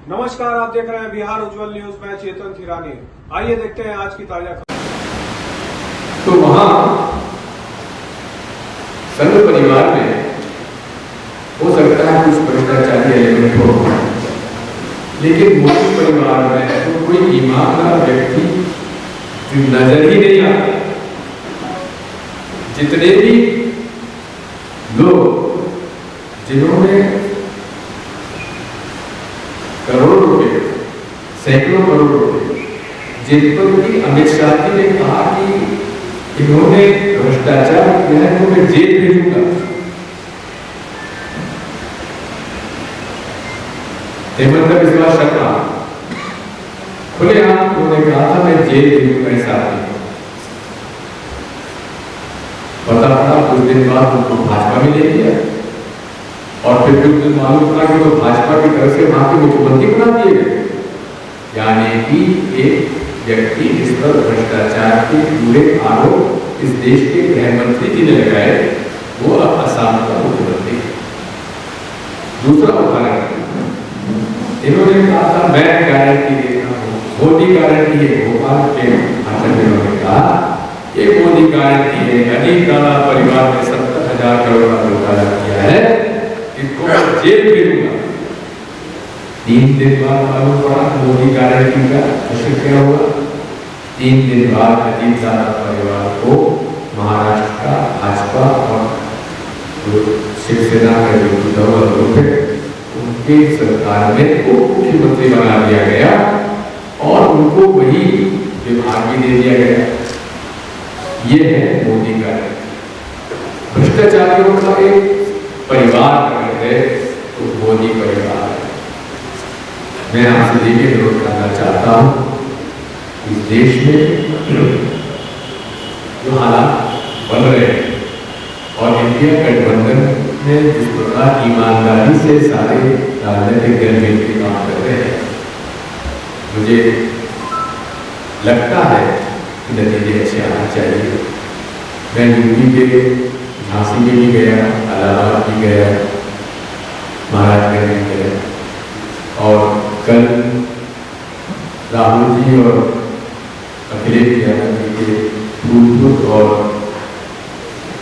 नमस्कार, आप देख रहे हैं बिहार उज्जवल न्यूज। मैं चेतन थिरानी। आइए देखते हैं आज की ताजा खबर। तो वहां संघ परिवार में हो सकता है कुछ भ्रष्टाचारी एलिमेंट हो, लेकिन मोदी परिवार में तो कोई ईमानदार व्यक्ति नजर ही नहीं आता। जितने भी लोग जिन्होंने करोड़ों रुपए, सैकड़ों करोड़ रुपए, जिन पर भी अमित शाह जी ने कहा कि इन्होंने भ्रष्टाचार किया है, तो मैं जेल भेजूंगा। हेमंत बिस्वा शर्मा खुलेआम उन्होंने कहा था मैं जेल भेजूंगा इस आदमी को। पता पड़ा कुछ दिन बाद उनको भाजपा में ले लिया और फिर कुछ मालूम पड़ा कि वो भाजपा की तरफ से वहां के मुख्यमंत्री बना दिए गए। यानी कि एक व्यक्ति जिस पर भ्रष्टाचार के पूरे आरोप इस देश के गृह मंत्री जी ने लगाए, वो अब असम का मुख्यमंत्री। दूसरा उदाहरण, इन्होंने कहा था मैं गारंटी देता हूँ, मोदी गारंटी है। भोपाल के भाषण में इन्होंने कहा ये मोदी गारंटी है, अजीत राणा परिवार ने 70,000 करोड़ का घोटाला किया है, इसको मैं जेल भेजूंगा। 3 दिन बाद मालूम पड़ा मोदी गारंटी का असर क्या हुआ। 3 दिन बाद अजीत राणा परिवार को महाराष्ट्र का भाजपा और शिवसेना का जो गठबंधन ग्रुप है उनके सरकार में उप मुख्यमंत्री बना दिया गया और उनको वही विभाग भी दे दिया गया। ये है मोदी का भ्रष्टाचारियों का एक परिवार है, तो मोदी परिवार है। मैं आपसे ये अनुरोध करना चाहता हूँ, इस देश में जो हालात बन रहे हैं और इंडिया गठबंधन में जिस प्रकार ईमानदारी से सारे राजनीतिक दल मिलकर काम कर रहे हैं, मुझे लगता है कि नतीजे अच्छे आना चाहिए। मैं यूपी के झांसी में भी गया, इलाहाबाद भी गया, महाराजगंज में गया और कल राहुल जी और अखिलेश यादव जी के फूलपुर और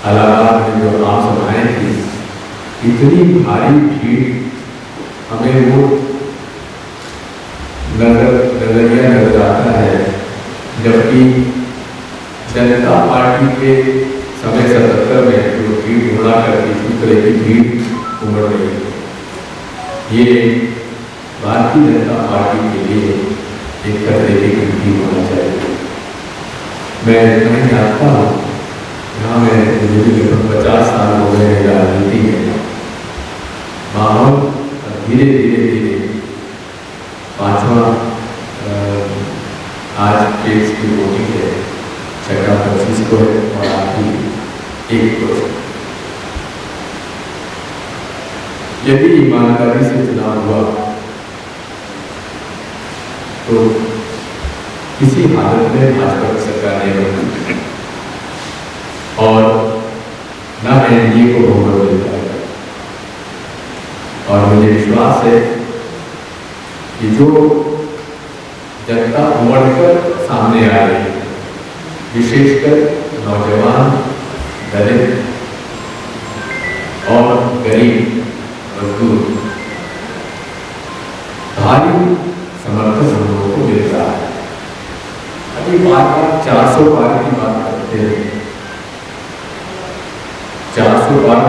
इलाहाबाद में जो आम सभाएं थी, इतनी भारी भीड़ हमें वो नजरिया नजर आता है, जबकि जनता पार्टी के समय 77 में जो भीड़ उमड़ा करती थी, तरह की भीड़ उमड़ रही है। ये भारतीय जनता पार्टी के लिए एक खतरे की घंटी होना चाहिए। मैं इतना ही जानता हूँ, यहाँ मैं मुझे लगभग 50 साल हो गए राजनीति में। माहौल धीरे धीरे धीरे 5वां आज के इसकी वोटिंग है, 6 25 को है और आखिरी 1 को। यदि ईमानदारी से चुनाव हुआ तो किसी हालत में भाजपा की सरकार नहीं बनती और न एनडीए को बहुमत मिल जाएगा। और मुझे विश्वास है कि जो जनता उमड़कर सामने आ रही है, विशेषकर नौजवान, दलित और गरीब मजदूर, भारी समर्थन हम लोगों को मिल रहा है। अभी बार 400 पार की बात करते हैं। 400 पार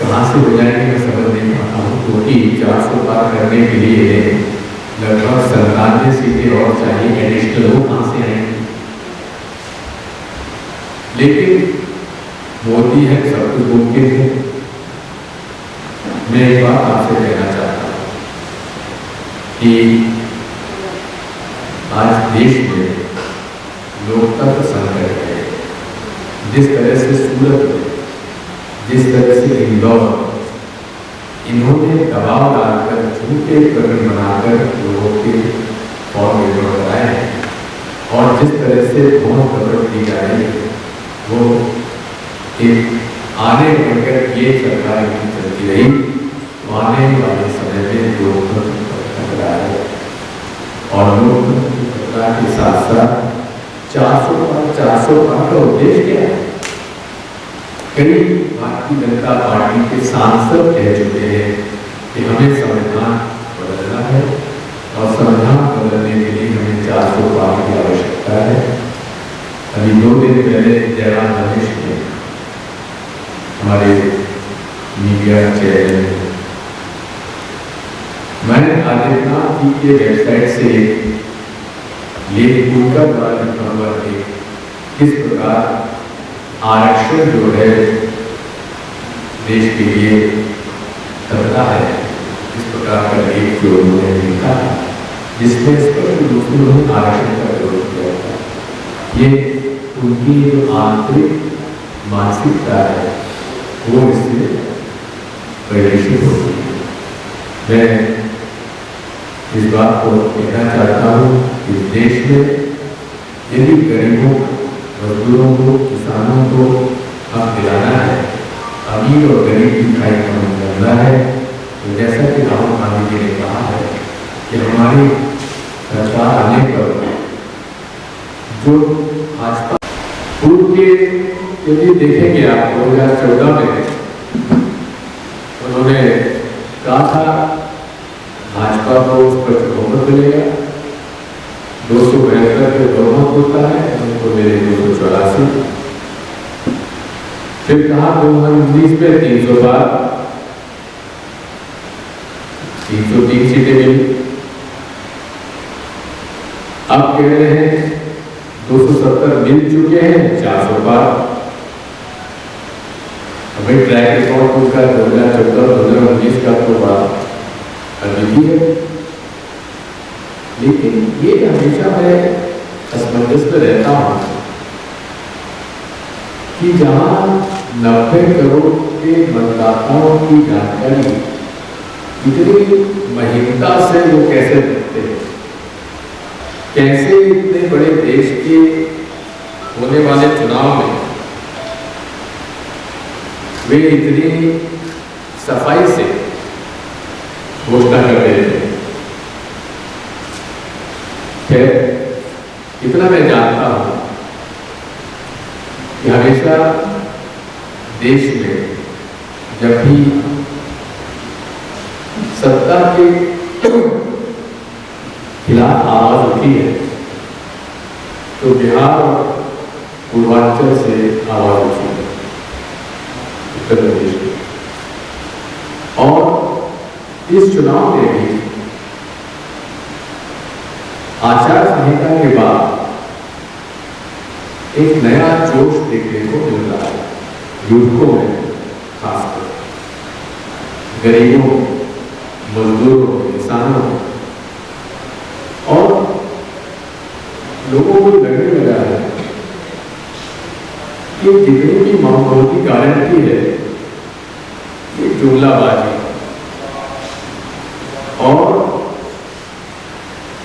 कहाँ से हो जाएंगे मैं समझ नहीं पाता हूँ, क्योंकि 400 पार करने के लिए लगभग 97 सीटें और चाहिए एडिशनल, वो कहाँ से आएंगे। लेकिन मोदी है, सब कुछ मुमकिन है। मैं एक बात आपसे कहना चाहता हूँ कि आज देश में लोकतंत्र संकट है। जिस तरह से सूरत में, जिस तरह से इंदौर, इन्होंने दबाव डालकर झूठे प्रकरण बनाकर लोगों के फॉर्म विड्रॉ कराए हैं और जिस तरह से भ्रम प्रकट की जा रही है, वो एक आने बढ़कर ये सरकार चलती रही, तो आने वाले समय में लोकतंत्र सकता है। और लोकतंत्र की घटना के साथ साथ 400 पार का उद्देश्य क्या है? कई भारतीय जनता पार्टी के सांसद कह चुके हैं कि हमें संविधान बदलना है और संविधान बदलने के लिए हमें 400 पार की आवश्यकता है। अभी 2 दिन पहले जयराम रमेश ने हमारे मीडिया चैनल मैंने आदित्यनाथ जी के वेबसाइट से लेख उनका द्वारा लिखा हुआ है किस प्रकार आरक्षण जो है देश के लिए खतरा है, इस प्रकार का लेख जो उन्होंने लिखा है जिसमें स्पष्ट रूप में उन्होंने आरक्षण का विरोध किया था। ये उनकी जो आंतरिक मानसिकता है वो इससे परिलक्षित होती है। मैं इस बात को कहना चाहता हूँ कि देश में यदि गरीबों मजदूरों को किसानों को हक दिलाना है, अमीर और गरीब की खाई कम करना है, तो जैसा कि राहुल गांधी जी ने कहा है कि हमारी सरकार आने पर जो भाजपा पूर्व के यदि देखेंगे आप 2014 में उन्होंने कहा था भाजपा को उस पर बहुमत मिलेगा, 272 के बहुमत होता है, उनको मिले 284। फिर कहा 2019 में 300 बार 303 सीटें मिली। अब कह रहे हैं 270 मिल चुके हैं, 400 बार। हमें ट्रैक रिकॉर्ड उनका 2014-2019 का तो बात अभी है, लेकिन ये हमेशा मैं असमंजस में रहता हूं कि जहां 90 करोड़ के मतदाताओं की जानकारी इतनी महीनता से वो कैसे रखते हैं, कैसे इतने बड़े देश के होने वाले चुनाव में वे इतनी सफाई से घोषणा कर रहे थे। फिर इतना मैं जानता हूं कि हमेशा देश में जब भी सत्ता के खिलाफ आवाज उठी है तो बिहार और पूर्वांचल से आवाज उठी है, उत्तर प्रदेश में। और इस चुनाव में भी आचार संहिता के बाद एक नया जोश देखने को मिल रहा है, युवकों में, खासकर गरीबों, मजदूरों, किसानों और लोगों को लगने लगा है कि जितनी भी माहौल की गारंटी है ये जुमलाबाजी। और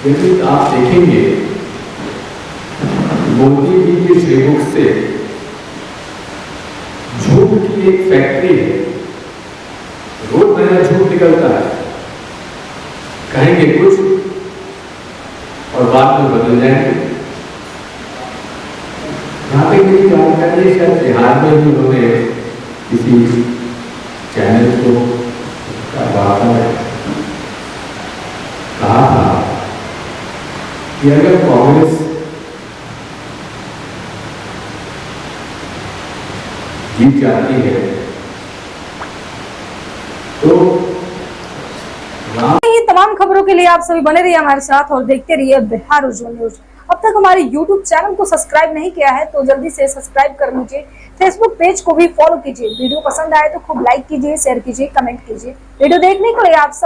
यदि आप देखेंगे मोदी जी के श्रीमुख से झूठ की एक फैक्ट्री है, रोज नया झूठ निकलता है, कहेंगे कुछ और बाद में बदल जाएंगे। यहाँ पे मेरी जानकारी है, शायद बिहार में भी उन्होंने किसी चैनल को कहा था कि अगर कांग्रेस जीत जाती है तो ये तमाम खबरों के लिए आप सभी बने रहिए हमारे साथ और देखते रहिए बिहार उज्जवल न्यूज। अब तक हमारे YouTube चैनल को सब्सक्राइब नहीं किया है तो जल्दी से सब्सक्राइब कर लीजिए। फेसबुक पेज को भी फॉलो कीजिए। वीडियो पसंद आए तो खूब लाइक कीजिए, शेयर कीजिए, कमेंट कीजिए। वीडियो देखने के लिए आप सब